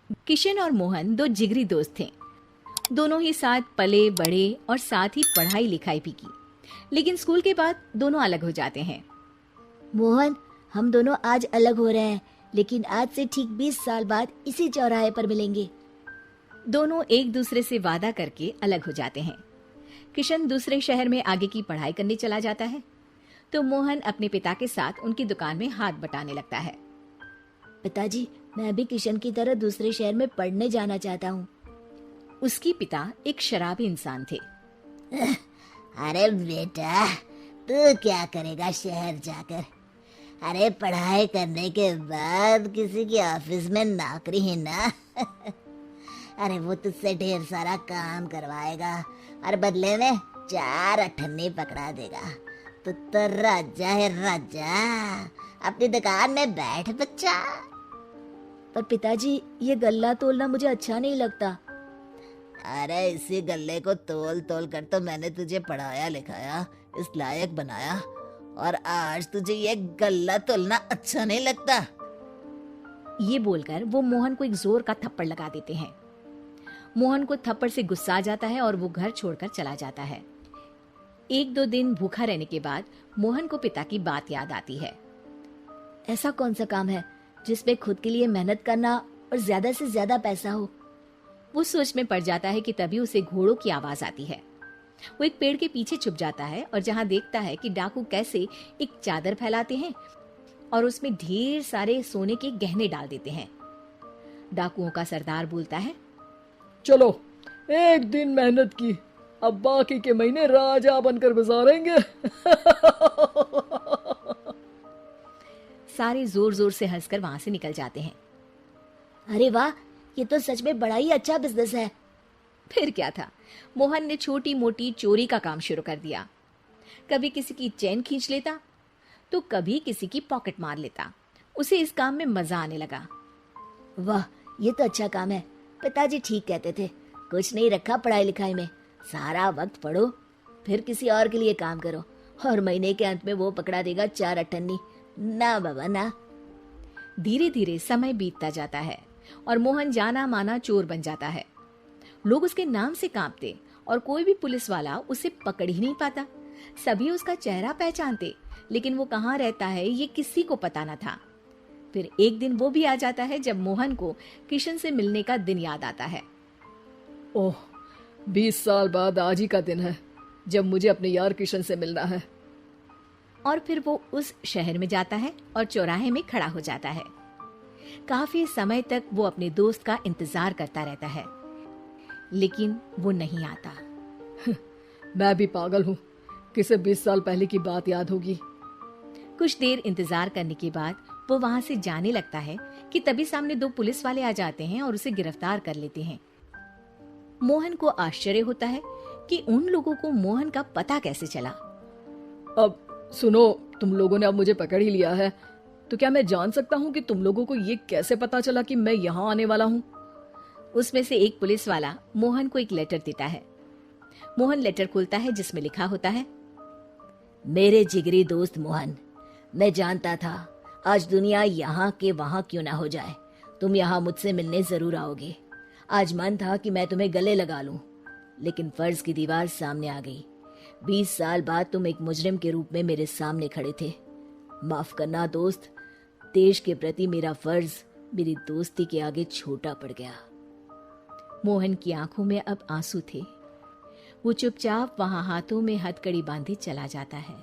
किशन और मोहन दो जिगरी दोस्त थे। दोनों ही साथ पले बड़े और साथ ही पढ़ाई लिखाई भी की, लेकिन स्कूल के बाद दोनों अलग हो जाते हैं। मोहन, हम दोनों आज अलग हो रहे हैं, लेकिन आज से ठीक 20 साल बाद इसी चौराहे पर मिलेंगे। दोनों एक दूसरे से वादा करके अलग हो जाते हैं। किशन दूसरे शहर में आगे की पढ़ाई करने चला जाता है, तो मोहन अपने पिता के साथ उनकी दुकान में हाथ बटाने लगता है। पिताजी, मैं भी किशन की तरह दूसरे शहर में पढ़ने जाना चाहता हूँ। उसके पिता एक शराबी इंसान थे। अरे बेटा, तू क्या करेगा शहर जाकर? अरे पढ़ाई करने के बाद किसी की ऑफिस में नौकरी ही ना। अरे वो तुझसे ढेर सारा काम करवाएगा और बदले में 4 अठन्नी पकड़ा देगा। तो राजा है राजा, अपनी दुकान में बैठ बच्चा। पर पिताजी, ये गल्ला तोलना मुझे अच्छा नहीं लगता। अरे इसी गल्ले को तोल तोल कर तो मैंने तुझे पढ़ाया लिखाया, इस लायक बनाया, और आज तुझे ये गल्ला तोलना अच्छा नहीं लगता। ये बोलकर वो मोहन को एक जोर का थप्पड़ लगा देते हैं। मोहन को थप्पड़ से गुस्सा आ जाता है और वो घर छोड़कर चला जाता है। 1-2 दिन भूखा रहने के बाद मोहन को पिता की बात याद आती है। ऐसा कौन सा काम है जिसमें खुद के लिए मेहनत करना और ज्यादा से ज्यादा पैसा हो? वो सोच में पड़ जाता है कि तभी उसे घोड़ों की आवाज आती है। वो एक पेड़ के पीछे छुप जाता है और जहां देखता है कि डाकू कैसे एक चादर फैलाते हैं और उसमें ढेर सारे सोने के गहने डाल देते हैं। डाकुओं का सरदार बोलता है, चलो, एक दिन मेहनत की, अब बाकी के महीने राजा बनकर गुजारेंगे। सारे जोर जोर से हंसकर वहां से निकल जाते हैं। अरे वाह, ये तो सच में बड़ा ही अच्छा बिजनेस है। फिर क्या था, मोहन ने छोटी मोटी चोरी का काम शुरू कर दिया। कभी किसी की चेन खींच लेता तो कभी किसी की पॉकेट मार लेता। उसे इस काम में मजा आने लगा। वाह, ये तो अच्छा काम है। पिताजी ठीक कहते थे, कुछ नहीं रखा पढ़ाई लिखाई में, सारा वक्त पढ़ो, फिर किसी और के लिए काम करो, और महीने के अंत में वो पकड़ा देगा 4 अठन्नी। ना बाबा ना। धीरे धीरे समय बीतता जाता है और मोहन जाना माना चोर बन जाता है। लोग उसके नाम से कांपते और कोई भी पुलिस वाला उसे पकड़ ही नहीं पाता। सभी उसका चेहरा पहचानते, लेकिन वो कहाँ रहता है ये किसी को पता न था। फिर एक दिन वो भी आ जाता है जब मोहन को किशन से मिलने का दिन याद आता है। ओह, 20 साल बाद आज ही का दिन है जब मुझे अपने यार किशन से मिलना है। और फिर वो उस शहर में जाता है और चौराहे में खड़ा हो जाता है। काफी समय तक वो अपने दोस्त का इंतजार करता रहता है, लेकिन वो नहीं आता। मैं भी पागल हूँ, किसे 20 साल पहले की बात याद होगी। कुछ देर इंतजार करने के बाद वो वहां से जाने लगता है कि तभी सामने 2 पुलिस वाले आ जाते हैं और उसे गिरफ्तार कर लेते हैं। मोहन को आश्चर्य होता है कि उन लोगों को मोहन का पता कैसे चला। अब सुनो, तुम लोगों ने अब मुझे पकड़ ही लिया है, तो क्या मैं जान सकता हूँ कि तुम लोगों को ये कैसे पता चला कि मैं यहाँ आने वाला हूँ? उसमें से एक पुलिस वाला मोहन को एक लेटर देता है। मोहन लेटर खोलता है जिसमें लिखा होता है, मेरे जिगरी दोस्त मोहन, मैं जानता था आज दुनिया यहाँ के वहां क्यों ना हो जाए, तुम यहाँ मुझसे मिलने जरूर आओगे। आज मन था कि मैं तुम्हें गले लगा लूं, लेकिन फर्ज की दीवार सामने आ गई। 20 साल बाद तुम एक मुजरिम के रूप में मेरे सामने खड़े थे। माफ करना दोस्त, देश के प्रति मेरा फर्ज मेरी दोस्ती के आगे छोटा पड़ गया। मोहन की आंखों में अब आंसू थे। वो चुपचाप वहां हाथों में हथकड़ी बांधे चला जाता है।